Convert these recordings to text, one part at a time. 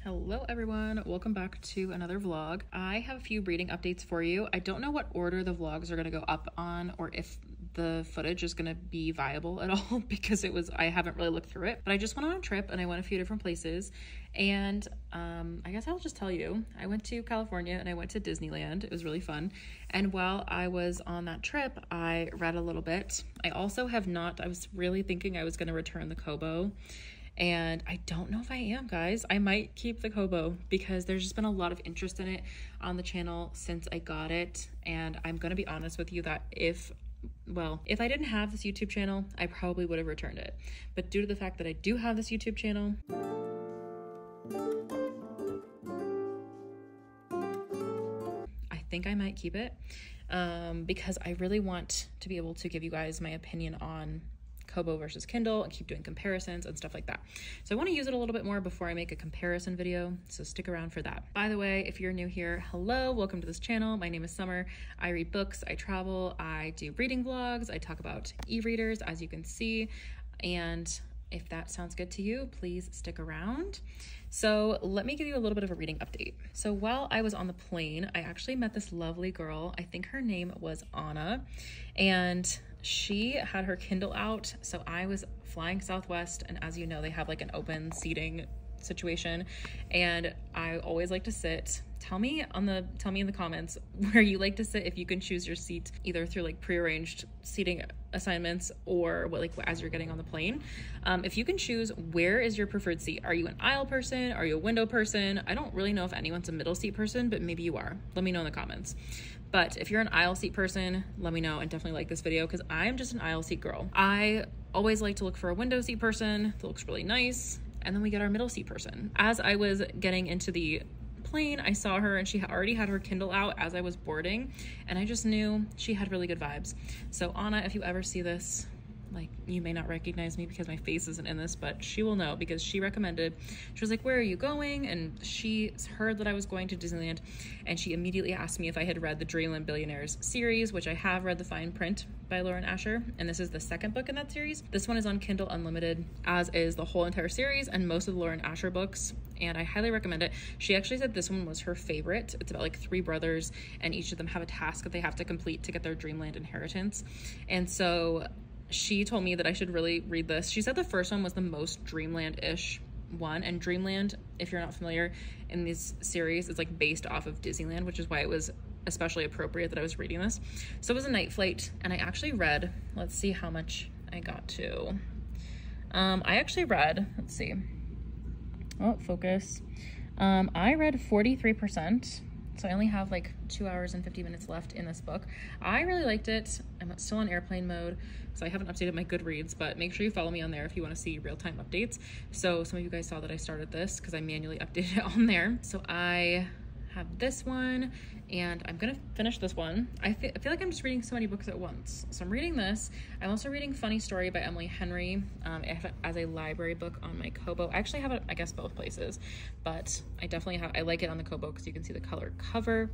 Hello everyone, welcome back to another vlog. I have a few reading updates for you. I don't know what order the vlogs are going to go up on or if the footage is going to be viable at all because I haven't really looked through it, but I just went on a trip and I went a few different places, and I guess I'll just tell you. I went to California and I went to Disneyland. It was really fun, and while I was on that trip I read a little bit. I also have not, I was really thinking I was going to return the Kobo, and I don't know if I am, guys. I might keep the Kobo because there's just been a lot of interest in it on the channel since I got it. And I'm going to be honest with you that if I didn't have this YouTube channel, I probably would have returned it. But due to the fact that I do have this YouTube channel, I think I might keep it because I really want to be able to give you guys my opinion on Kobo versus Kindle and keep doing comparisons and stuff like that. So I want to use it a little bit more before I make a comparison video, so stick around for that. By the way, if you're new here, hello, welcome to this channel. My name is Summer. I read books, I travel, I do reading vlogs, I talk about e-readers, as you can see, and if that sounds good to you, please stick around. So let me give you a little bit of a reading update. So while I was on the plane, I actually met this lovely girl. I think her name was Anna, and she had her Kindle out. So I was flying Southwest, and as you know, they have like an open seating situation, and I always like to sit. Tell me in the comments where you like to sit, if you can choose your seat either through like prearranged seating assignments or as you're getting on the plane. If you can choose, where is your preferred seat? Are you an aisle person? Are you a window person? I don't really know if anyone's a middle seat person, but maybe you are. Let me know in the comments. But if you're an aisle seat person, let me know, and definitely like this video because I'm just an aisle seat girl. I always like to look for a window seat person that looks really nice, and then we get our middle seat person. As I was getting into the plane, I saw her and she already had her Kindle out as I was boarding, and I just knew she had really good vibes. So Anna, if you ever see this, like, you may not recognize me because my face isn't in this, but she will know because she recommended. She was like, where are you going? And she heard that I was going to Disneyland, and she immediately asked me if I had read the Dreamland Billionaires series, which I have read. The Fine Print by Lauren Asher, and this is the second book in that series. This one is on Kindle Unlimited, as is the whole entire series and most of the Lauren Asher books, and I highly recommend it. She actually said this one was her favorite. It's about like 3 brothers, and each of them have a task that they have to complete to get their dreamland inheritance, and so she told me that I should really read this. She said the first one was the most Dreamland-ish one, and Dreamland, if you're not familiar, in this series is like based off of Disneyland, which is why it was especially appropriate that I was reading this. So it was a night flight, and I actually read, let's see how much I got to. I actually read, let's see. Oh, focus. I read 43%. So I only have like 2 hours and 50 minutes left in this book. I really liked it. I'm still in airplane mode, so I haven't updated my Goodreads, but make sure you follow me on there if you want to see real-time updates. So some of you guys saw that I started this because I manually updated it on there. So I have this one, and I'm gonna finish this one. I feel like I'm just reading so many books at once. So I'm reading this. I'm also reading Funny Story by Emily Henry as a library book on my Kobo. I actually have it, I guess, both places, but I definitely I like it on the Kobo because you can see the color cover.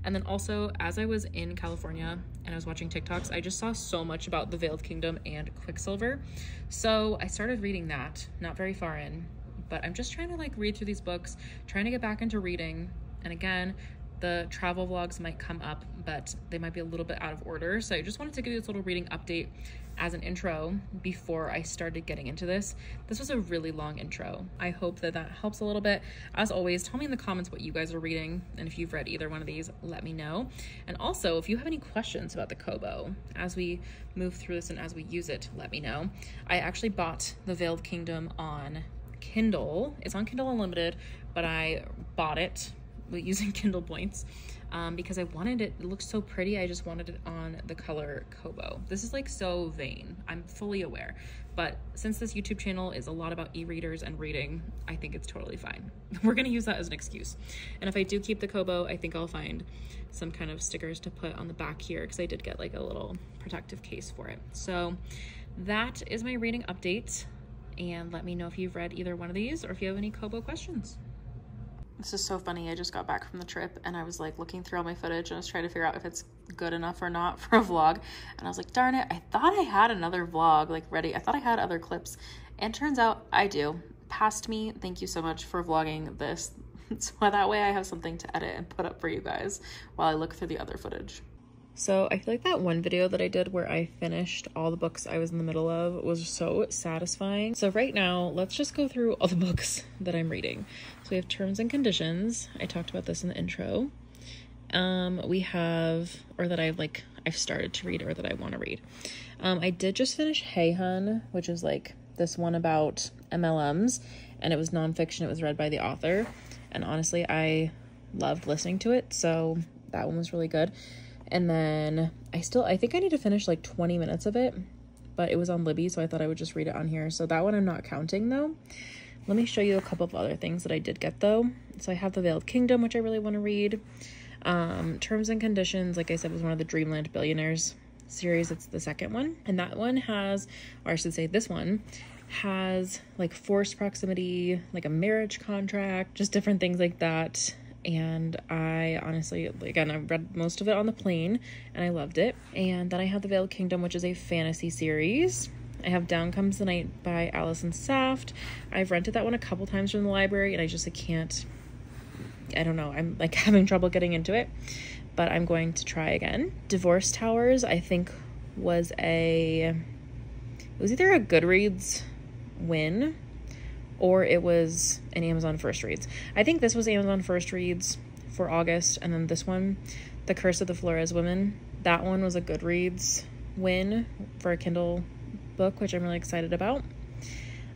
And then also, as I was in California and I was watching TikToks, I just saw so much about the Veiled Kingdom and Quicksilver. So I started reading that, not very far in, but I'm just trying to like read through these books, trying to get back into reading. And again, the travel vlogs might come up, but they might be a little bit out of order. So I just wanted to give you this little reading update as an intro before I started getting into this. This was a really long intro. I hope that that helps a little bit. As always, tell me in the comments what you guys are reading, and if you've read either one of these, let me know. And also, if you have any questions about the Kobo as we move through this and as we use it, let me know. I actually bought The Veiled Kingdom on Kindle. It's on Kindle Unlimited, but I bought it using Kindle points because I wanted it. It looks so pretty. I just wanted it on the color Kobo. This is like so vain, I'm fully aware, but since this YouTube channel is a lot about e-readers and reading, I think it's totally fine. We're gonna use that as an excuse. And if I do keep the Kobo, I think I'll find some kind of stickers to put on the back here because I did get like a little protective case for it. So that is my reading update, and let me know if you've read either one of these or if you have any Kobo questions. This is so funny. I just got back from the trip and I was like looking through all my footage and I was trying to figure out if it's good enough or not for a vlog. And I was like, darn it, I thought I had another vlog like ready. I thought I had other clips, and turns out I do. past me, thank you so much for vlogging this. So that way I have something to edit and put up for you guys while I look through the other footage. So I feel like that one video that I did where I finished all the books I was in the middle of was so satisfying. So right now, let's just go through all the books that I'm reading. So we have Terms and Conditions. I talked about this in the intro. We have, or that I've started to read or that I want to read. I did just finish Hey Hun, which is like this one about MLMs, and it was nonfiction. It was read by the author, and honestly, I loved listening to it. So that one was really good. And then I think I need to finish like 20 minutes of it, but it was on Libby, so I thought I would just read it on here. So that one I'm not counting though. Let me show you a couple of other things that I did get though. So I have The Veiled Kingdom, which I really want to read. Terms and Conditions, like I said, was one of the Dreamland Billionaires series. It's the second one. And that one has, or I should say this one, has like forced proximity, like a marriage contract, just different things like that. And I honestly, again, I read most of it on the plane and I loved it. And then I have The Veiled Kingdom, which is a fantasy series. I have Down Comes the Night by Allison Saft. I've rented that one a couple times from the library and I don't know, I'm like having trouble getting into it, but I'm going to try again. Divorce Towers, I think it was either a Goodreads win or it was an Amazon First Reads. I think this was Amazon First Reads for August, and then this one, The Curse of the Flores Women, that one was a Goodreads win for a Kindle book, which I'm really excited about.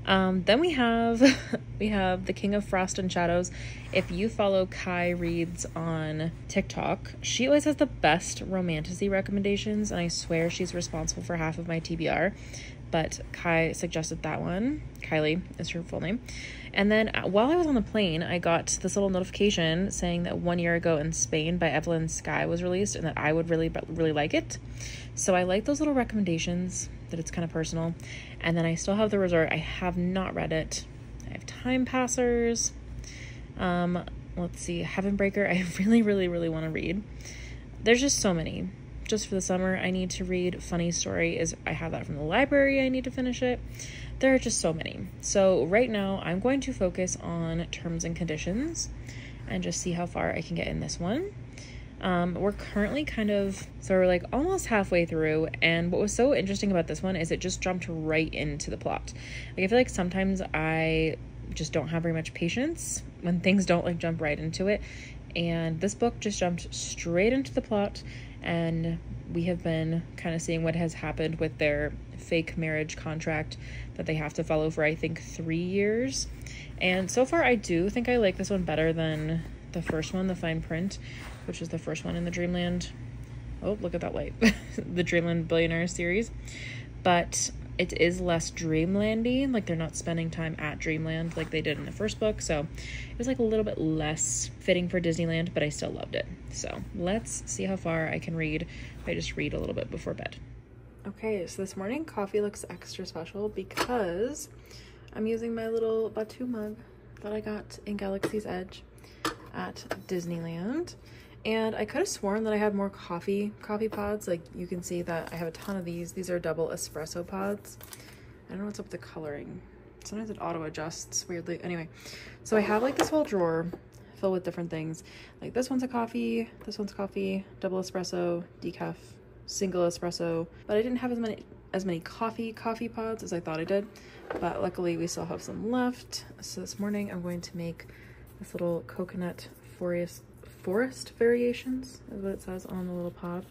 Then we have The King of Frost and Shadows. If you follow Kai Reads on TikTok, she always has the best romantasy recommendations, and I swear she's responsible for half of my TBR. But Kai suggested that one. Kylie is her full name. And then while I was on the plane, I got this little notification saying that 1 year ago in Spain by Evelyn Skye was released and that I would really like it. So I like those little recommendations, that it's kind of personal. And then I still have The Resort. I have not read it. I have Time Passers. Let's see, Heaven Breaker. I really want to read. There's just so many. Just for the summer, I need to read Funny Story. I have that from the library. I need to finish it. There are just so many. So right now I'm going to focus on Terms and Conditions and just see how far I can get in this one. We're currently we're like almost halfway through, and what was so interesting about this one is it just jumped right into the plot. Like I feel like sometimes I just don't have very much patience when things don't like jump right into it, and this book just jumped straight into the plot. And we have been kind of seeing what has happened with their fake marriage contract that they have to follow for, I think, 3 years. And so far, I do think I like this one better than the first one, The Fine Print, which is the first one in the Dreamland. Oh, look at that light. The Dreamland Billionaire series. But it is less Dreamlandy. Like, they're not spending time at Dreamland like they did in the first book. So it was like a little bit less fitting for Disneyland, but I still loved it. So let's see how far I can read if I just read a little bit before bed. Okay, so this morning coffee looks extra special because I'm using my little Batu mug that I got in Galaxy's Edge at Disneyland. And I could have sworn that I had more coffee pods. Like, you can see that I have a ton of these. These are double espresso pods. I don't know what's up with the coloring. Sometimes it auto adjusts weirdly. Anyway, so I have like this whole drawer filled with different things. Like this one's a coffee, this one's coffee, double espresso, decaf, single espresso. But I didn't have as many coffee pods as I thought I did. But luckily we still have some left. So this morning I'm going to make this little coconut forest variations, is what it says on the little pod.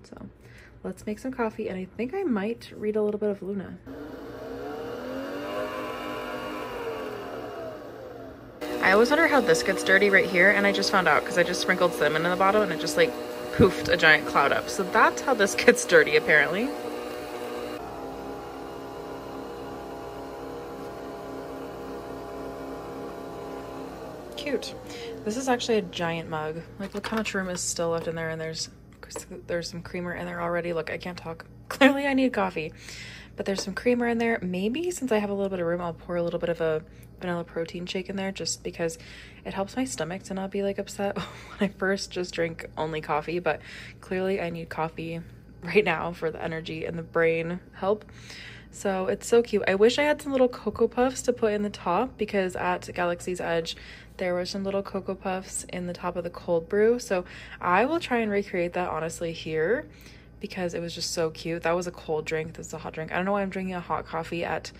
So let's make some coffee, and I think I might read a little bit of Luna. I always wonder how this gets dirty right here, and I just found out because I just sprinkled cinnamon in the bottom and it just like poofed a giant cloud up. So that's how this gets dirty apparently. Cute. This is actually a giant mug. Like, look how much room is still left in there, and there's some creamer in there already. Look, I can't talk. Clearly I need coffee, but there's some creamer in there. Maybe since I have a little bit of room, I'll pour a little bit of a vanilla protein shake in there, just because it helps my stomach to not be like upset when I first just drink only coffee. But clearly I need coffee right now for the energy and the brain help. So it's so cute. I wish I had some little Cocoa Puffs to put in the top, because at Galaxy's Edge there were some little Cocoa Puffs in the top of the cold brew. So I will try and recreate that honestly here, because it was just so cute. That was a cold drink. This is a hot drink. I don't know why I'm drinking a hot coffee at,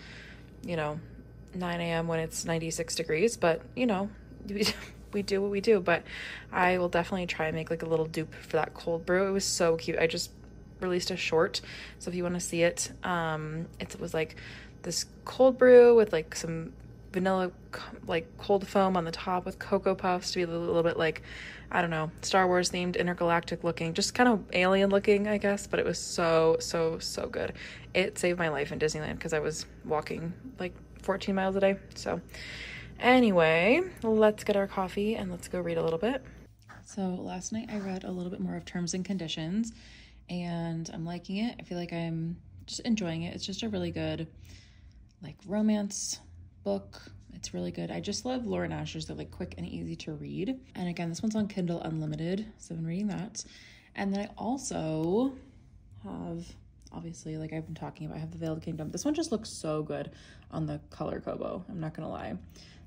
you know, 9 a.m. when it's 96 degrees, but you know, we do what we do. But I will definitely try and make like a little dupe for that cold brew. It was so cute. I just released a short, so if you want to see it, it was like this cold brew with like some vanilla like cold foam on the top with Cocoa Puffs to be a little bit like, I don't know, Star Wars themed, intergalactic looking, just kind of alien looking, I guess. But it was so good. It saved my life in Disneyland because I was walking like 14 miles a day. So anyway, let's get our coffee and let's go read a little bit. So last night I read a little bit more of Terms and Conditions, and I'm liking it. I feel like I'm just enjoying it. It's just a really good like romance book. It's really good. I just love Laura Nasher's. They're like quick and easy to read. And again, this one's on Kindle Unlimited, so I've been reading that. And then I also have, obviously, like I've been talking about, I have The Veiled Kingdom. This one just looks so good on the color Kobo. I'm not gonna lie.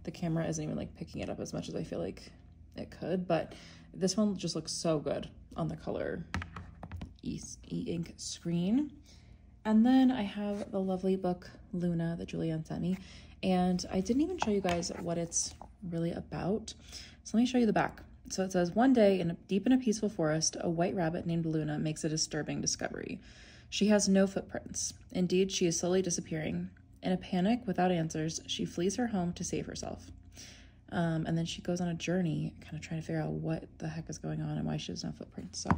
The camera isn't even like picking it up as much as I feel like it could, but this one just looks so good on the color e-ink screen. And then I have the lovely book Luna that Julianne sent me, and I didn't even show you guys what it's really about. So let me show you the back. So it says, one day deep in a peaceful forest, a white rabbit named Luna makes a disturbing discovery. She has no footprints. Indeed, she is slowly disappearing. In a panic, without answers, she flees her home to save herself. And then she goes on a journey, kind of trying to figure out what the heck is going on and why she has no footprints. So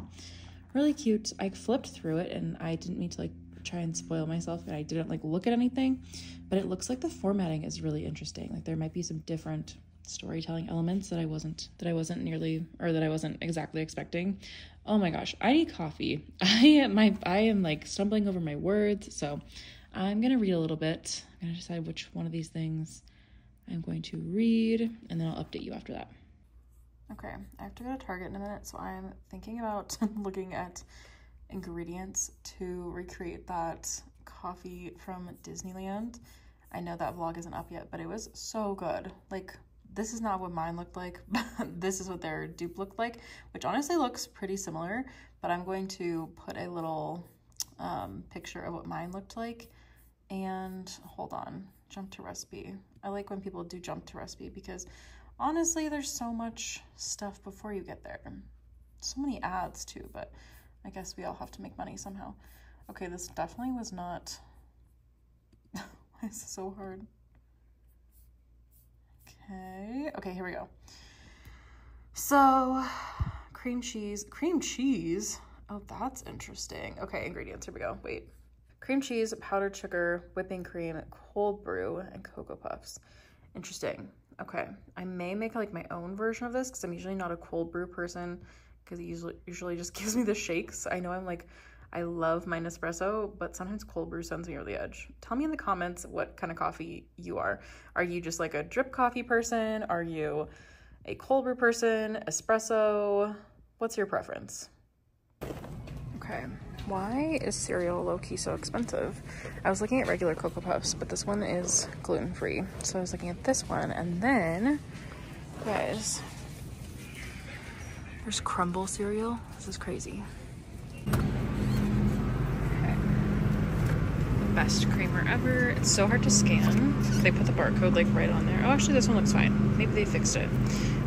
really cute. I flipped through it, and I didn't mean to like try and spoil myself, and I didn't like look at anything, but it looks like the formatting is really interesting. Like there might be some different storytelling elements that I wasn't exactly expecting. Oh my gosh, I need coffee. I am like stumbling over my words, so I'm gonna read a little bit. I'm gonna decide which one of these things I'm going to read, and then I'll update you after that. Okay, I have to go to Target in a minute, so I'm thinking about looking at ingredients to recreate that coffee from Disneyland. I know that vlog isn't up yet, but it was so good. Like, this is not what mine looked like, but this is what their dupe looked like, which honestly looks pretty similar, but I'm going to put a little picture of what mine looked like. And hold on, jump to recipe. I like when people do jump to recipe, because honestly, there's so much stuff before you get there. So many ads too, but I guess we all have to make money somehow. Okay, this definitely was not... Why is this so hard? Okay, here we go. So, cream cheese. Oh, that's interesting. Okay, ingredients, here we go. Wait. Cream cheese, powdered sugar, whipping cream, cold brew, and Cocoa Puffs. Interesting. Okay, I may make like my own version of this, because I'm usually not a cold brew person, because it usually just gives me the shakes. I know I love my Nespresso, but sometimes cold brew sends me over the edge. Tell me in the comments what kind of coffee you are. Are you just like a drip coffee person? Are you a cold brew person? Espresso? What's your preference? Okay, why is cereal low-key so expensive? I was looking at regular Cocoa Puffs, but this one is gluten-free. So I was looking at this one, and then, guys, there's Crumble cereal. This is crazy. Okay. Best creamer ever. It's so hard to scan. They put the barcode like right on there. Oh, actually this one looks fine. Maybe they fixed it.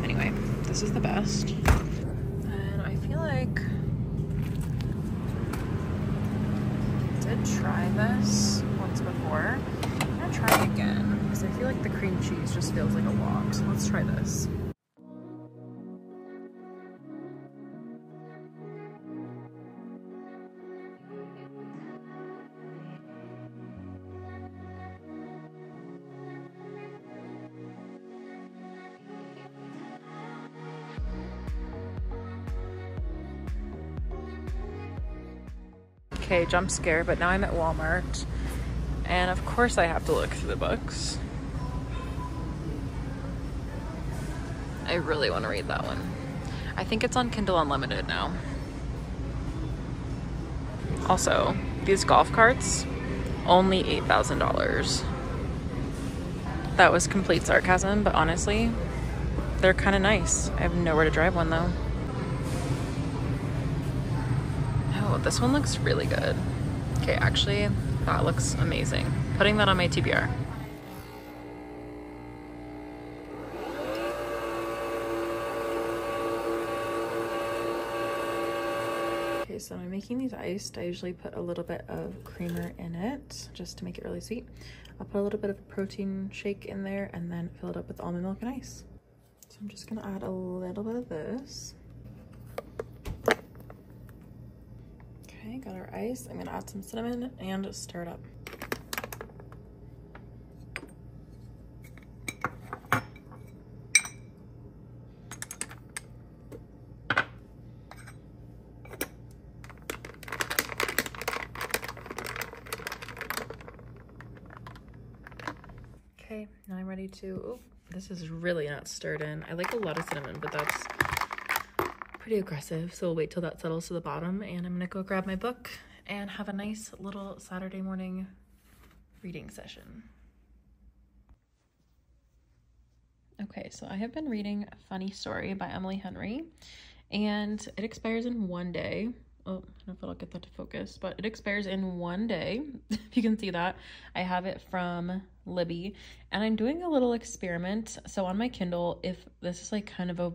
Anyway, this is the best. And I feel like I did try this once before. I'm gonna try it again, because I feel like the cream cheese just feels like a lot. So let's try this. Okay, jump scare, but now I'm at Walmart, and of course I have to look through the books. I really want to read that one. I think it's on Kindle Unlimited now. Also, these golf carts only $8,000. That was complete sarcasm, but honestly, they're kind of nice. I have nowhere to drive one though. Oh, this one looks really good. Okay, actually, that looks amazing. Putting that on my TBR. Okay, so when I'm making these iced, I usually put a little bit of creamer in it just to make it really sweet. I'll put a little bit of a protein shake in there and then fill it up with almond milk and ice. So I'm just gonna add a little bit of this. Okay, got our ice. I'm gonna add some cinnamon and stir it up. Okay, now I'm ready to, oh, this is really not stirred in. I like a lot of cinnamon, but that's pretty aggressive. So we'll wait till that settles to the bottom, and I'm gonna go grab my book and have a nice little Saturday morning reading session. Okay, so I have been reading Funny Story by Emily Henry, and it expires in one day. Oh, I don't know if it'll get that to focus, but it expires in one day. If you can see that. I have it from Libby, and I'm doing a little experiment. So on my Kindle, if this is like kind of a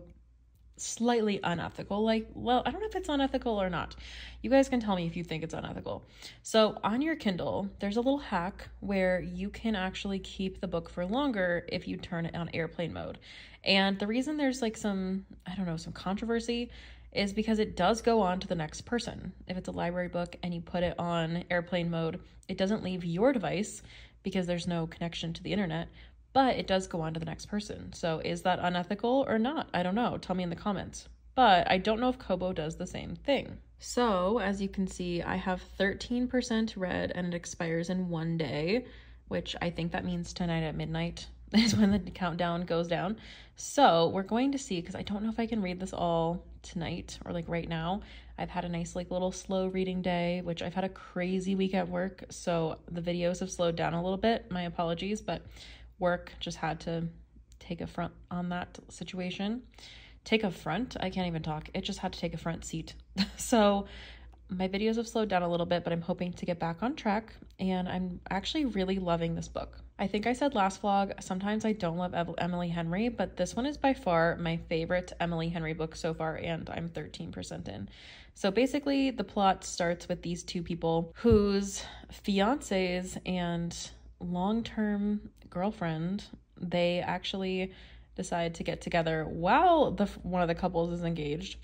slightly unethical, like, well, I don't know if it's unethical or not. You guys can tell me if you think it's unethical. So on your Kindle, there's a little hack where you can actually keep the book for longer if you turn it on airplane mode. And the reason there's like some, I don't know, some controversy is because it does go on to the next person. If it's a library book and you put it on airplane mode, it doesn't leave your device because there's no connection to the internet, but it does go on to the next person. So is that unethical or not? I don't know. Tell me in the comments. But I don't know if Kobo does the same thing. So as you can see, I have 13% read and it expires in one day, which I think that means tonight at midnight is when the countdown goes down. So we're going to see, because I don't know if I can read this all tonight or like right now. I've had a nice like little slow reading day, which I've had a crazy week at work, so the videos have slowed down a little bit. My apologies, but work just had to take a front on that situation. Take a front? I can't even talk. It just had to take a front seat. So my videos have slowed down a little bit, but I'm hoping to get back on track, and I'm actually really loving this book. I think I said last vlog, sometimes I don't love Emily Henry, but this one is by far my favorite Emily Henry book so far, and I'm 13% in. So basically, the plot starts with these two people whose fiancés and long-term girlfriend, they actually decide to get together while one of the couples is engaged.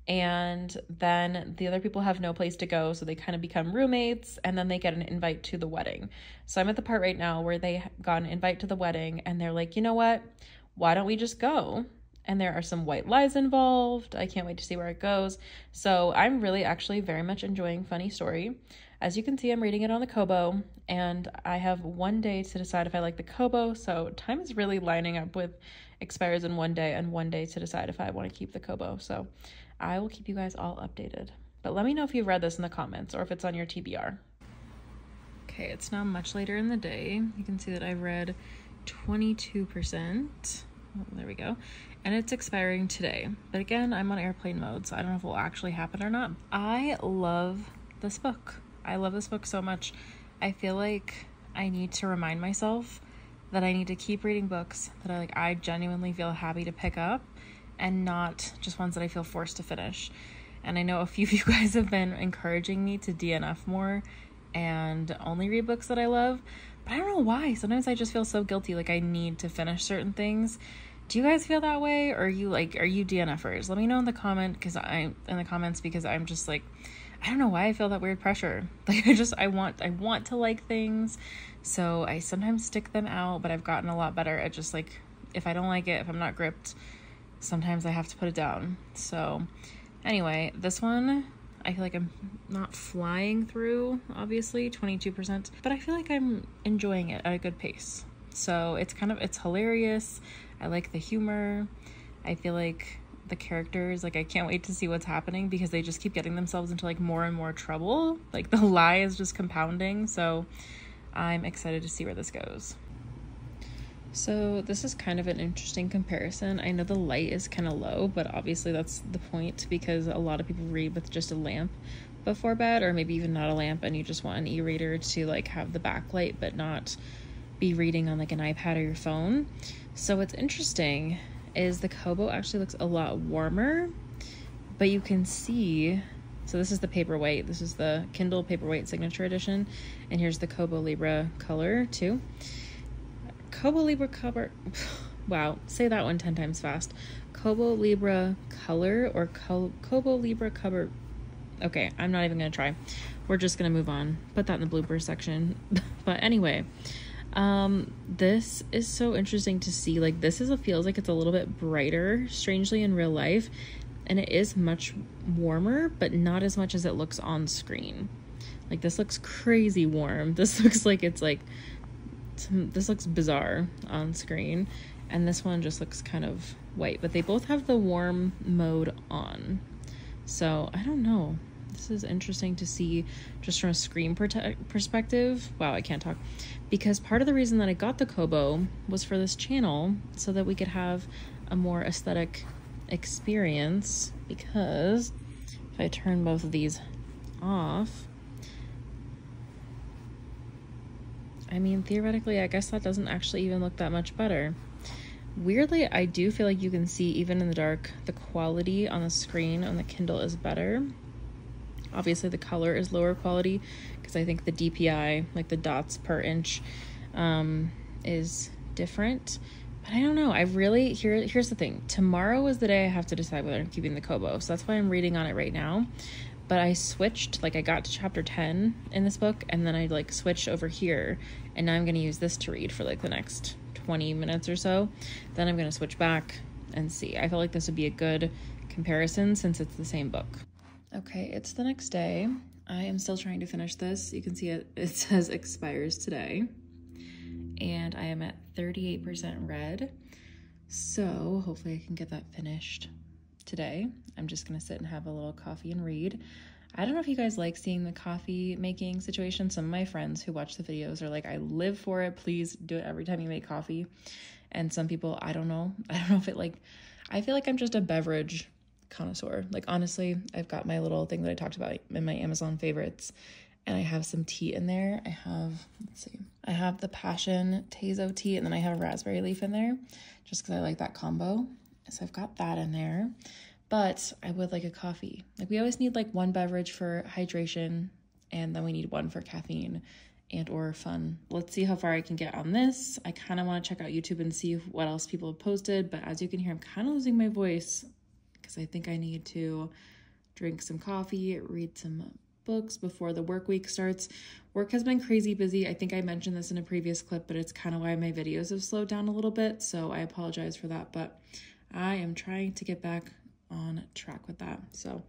And then the other people have no place to go, so they kind of become roommates, and then they get an invite to the wedding. So I'm at the part right now where they got an invite to the wedding, and they're like, you know what? Why don't we just go? And there are some white lies involved. I can't wait to see where it goes. So I'm really actually very much enjoying Funny Story. As you can see, I'm reading it on the Kobo, and I have one day to decide if I like the Kobo, so time is really lining up with expires in one day and one day to decide if I want to keep the Kobo. So I will keep you guys all updated. But let me know if you've read this in the comments or if it's on your TBR. Okay, it's now much later in the day. You can see that I've read 22%. Oh, there we go. And it's expiring today. But again, I'm on airplane mode, so I don't know if it will actually happen or not. I love this book. I love this book so much. I feel like I need to remind myself that I need to keep reading books that I genuinely feel happy to pick up, and not just ones that I feel forced to finish. And I know a few of you guys have been encouraging me to DNF more and only read books that I love, but I don't know why. Sometimes I just feel so guilty, like I need to finish certain things. Do you guys feel that way? Or are you DNFers? Let me know in the comments because I'm just like, I don't know why I feel that weird pressure. Like I want to like things, so I sometimes stick them out, but I've gotten a lot better at just like, if I don't like it, if I'm not gripped, sometimes I have to put it down. So anyway, this one, I feel like I'm not flying through, obviously, 22%, but I feel like I'm enjoying it at a good pace. So it's hilarious. I like the humor. I feel like the characters, like I can't wait to see what's happening because they just keep getting themselves into like more and more trouble. Like the lie is just compounding. So I'm excited to see where this goes. So this is kind of an interesting comparison. I know the light is kind of low, but obviously that's the point because a lot of people read with just a lamp before bed, or maybe even not a lamp and you just want an e-reader to like have the backlight but not be reading on like an iPad or your phone. So what's interesting is the Kobo actually looks a lot warmer, but you can see, so this is the paperwhite, this is the Kindle paperwhite signature edition, and here's the Kobo Libra color too. Kobo Libra cover, wow, say that one 10 times fast. Kobo Libra color or Kobo Libra cover. Okay, I'm not even gonna try. We're just gonna move on. Put that in the blooper section. But anyway, this is so interesting to see. Like this feels like it's a little bit brighter, strangely, in real life, and it is much warmer, but not as much as it looks on screen. Like this looks crazy warm. This looks like it's like this looks bizarre on screen, and this one just looks kind of white, but they both have the warm mode on. So I don't know, this is interesting to see just from a screen perspective. Wow, I can't talk. Because part of the reason that I got the Kobo was for this channel, so that we could have a more aesthetic experience. Because if I turn both of these off, I mean, theoretically, I guess that doesn't actually even look that much better. Weirdly, I do feel like you can see, even in the dark, the quality on the screen on the Kindle is better. Obviously, the color is lower quality because I think the DPI, like the dots per inch, is different. But I don't know. I really, here's the thing. Tomorrow is the day I have to decide whether I'm keeping the Kobo. So that's why I'm reading on it right now. But I switched, like I got to chapter 10 in this book, and then I like switched over here, and now I'm going to use this to read for like the next 20 minutes or so. Then I'm going to switch back and see. I feel like this would be a good comparison since it's the same book. Okay, it's the next day. I am still trying to finish this. You can see it says expires today, and I am at 38% read. So hopefully I can get that finished today. I'm just gonna sit and have a little coffee and read. I don't know if you guys like seeing the coffee making situation. Some of my friends who watch the videos are like, I live for it. Please do it every time you make coffee. And some people, I don't know if it like, I feel like I'm just a beverage connoisseur. Like honestly, I've got my little thing that I talked about in my Amazon favorites, and I have some tea in there. I have, let's see, I have the passion Tezo tea, and then I have a raspberry leaf in there just because I like that combo. So I've got that in there, but I would like a coffee. Like we always need like one beverage for hydration, and then we need one for caffeine and or fun. Let's see how far I can get on this. I kind of want to check out YouTube and see what else people have posted, but as you can hear, I'm kind of losing my voice because I think I need to drink some coffee, read some books before the work week starts. Work has been crazy busy. I think I mentioned this in a previous clip, but it's kind of why my videos have slowed down a little bit, so I apologize for that, but I am trying to get back on track with that. So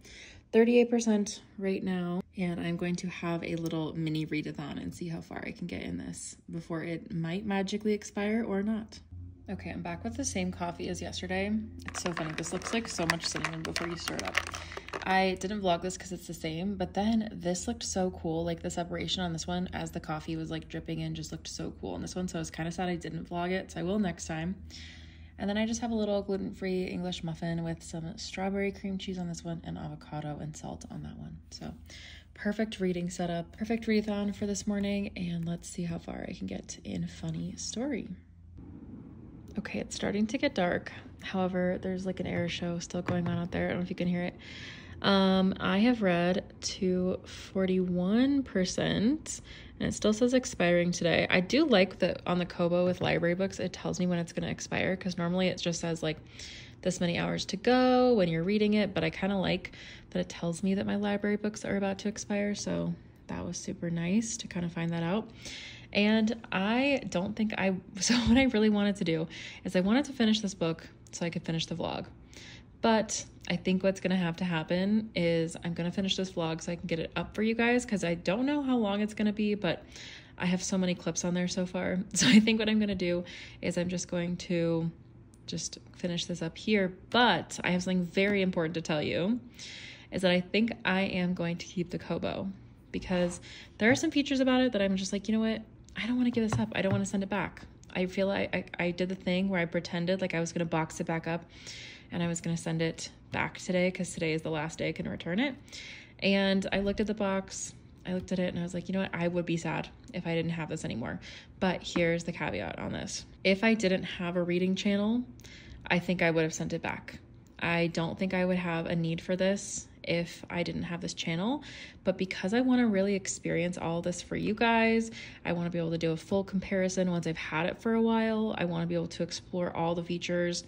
38% right now, and I'm going to have a little mini readathon and see how far I can get in this before it might magically expire or not. Okay, I'm back with the same coffee as yesterday. It's so funny. This looks like so much cinnamon before you stir it up. I didn't vlog this because it's the same, but then this looked so cool. Like the separation on this one as the coffee was like dripping in just looked so cool on this one. So I was kind of sad I didn't vlog it, so I will next time. And then I just have a little gluten-free English muffin with some strawberry cream cheese on this one and avocado and salt on that one. So perfect reading setup, perfect readathon for this morning. And let's see how far I can get in funny story. Okay, it's starting to get dark. However, there's like an air show still going on out there. I don't know if you can hear it. I have read to 41%, and it still says expiring today. I do like that on the Kobo with library books, it tells me when it's going to expire, because normally it just says like this many hours to go when you're reading it, but I kind of like that it tells me that my library books are about to expire, so that was super nice to kind of find that out. And I don't think so what I really wanted to do is I wanted to finish this book so I could finish the vlog. But I think what's going to have to happen is I'm going to finish this vlog so I can get it up for you guys, because I don't know how long it's going to be, but I have so many clips on there so far. So I think what I'm going to do is I'm just going to just finish this up here. But I have something very important to tell you, is that I think I am going to keep the Kobo, because there are some features about it that I'm just like, you know what? I don't want to give this up. I don't want to send it back. I feel like I did the thing where I pretended like I was going to box it back up and I was going to send it back today because today is the last day I can return it. And I looked at the box, I looked at it and I was like, you know what? I would be sad if I didn't have this anymore. But here's the caveat on this. If I didn't have a reading channel, I think I would have sent it back. I don't think I would have a need for this if I didn't have this channel, but because I want to really experience all this for you guys, I want to be able to do a full comparison once I've had it for a while. I want to be able to explore all the features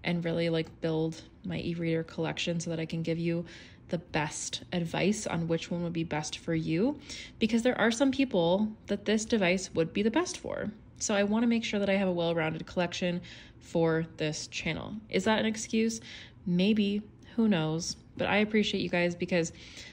and really like build my e-reader collection so that I can give you the best advice on which one would be best for you, because there are some people that this device would be the best for. So I want to make sure that I have a well-rounded collection for this channel. Is that an excuse? Maybe, who knows? But I appreciate you guys, because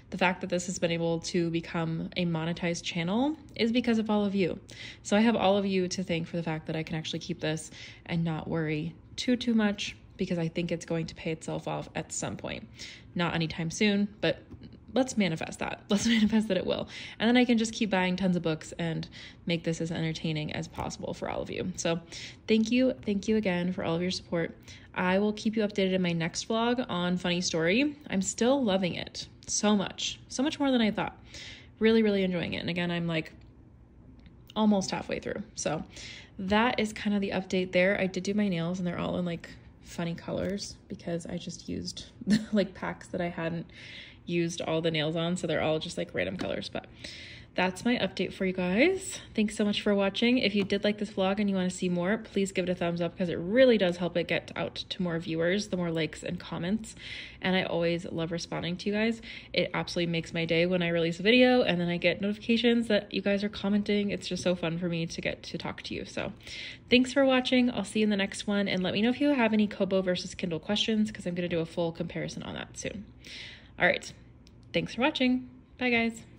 the fact that this has been able to become a monetized channel is because of all of you. So I have all of you to thank for the fact that I can actually keep this and not worry too much, because I think it's going to pay itself off at some point. Not anytime soon, but let's manifest that. Let's manifest that it will. And then I can just keep buying tons of books and make this as entertaining as possible for all of you. So thank you again for all of your support. I will keep you updated in my next vlog on Funny Story. I'm still loving it so much more than I thought. Really enjoying it. And again, I'm like almost halfway through. So that is kind of the update there. I did do my nails and they're all in like funny colors because I just used like packs that I hadn't used all the nails on, so they're all just like random colors. But that's my update for you guys. Thanks so much for watching. If you did like this vlog and you want to see more, please give it a thumbs up, because it really does help it get out to more viewers, the more likes and comments. And I always love responding to you guys. It absolutely makes my day when I release a video and then I get notifications that you guys are commenting. It's just so fun for me to get to talk to you. So thanks for watching. I'll see you in the next one, and let me know if you have any Kobo versus Kindle questions, because I'm going to do a full comparison on that soon. All right. Thanks for watching. Bye, guys.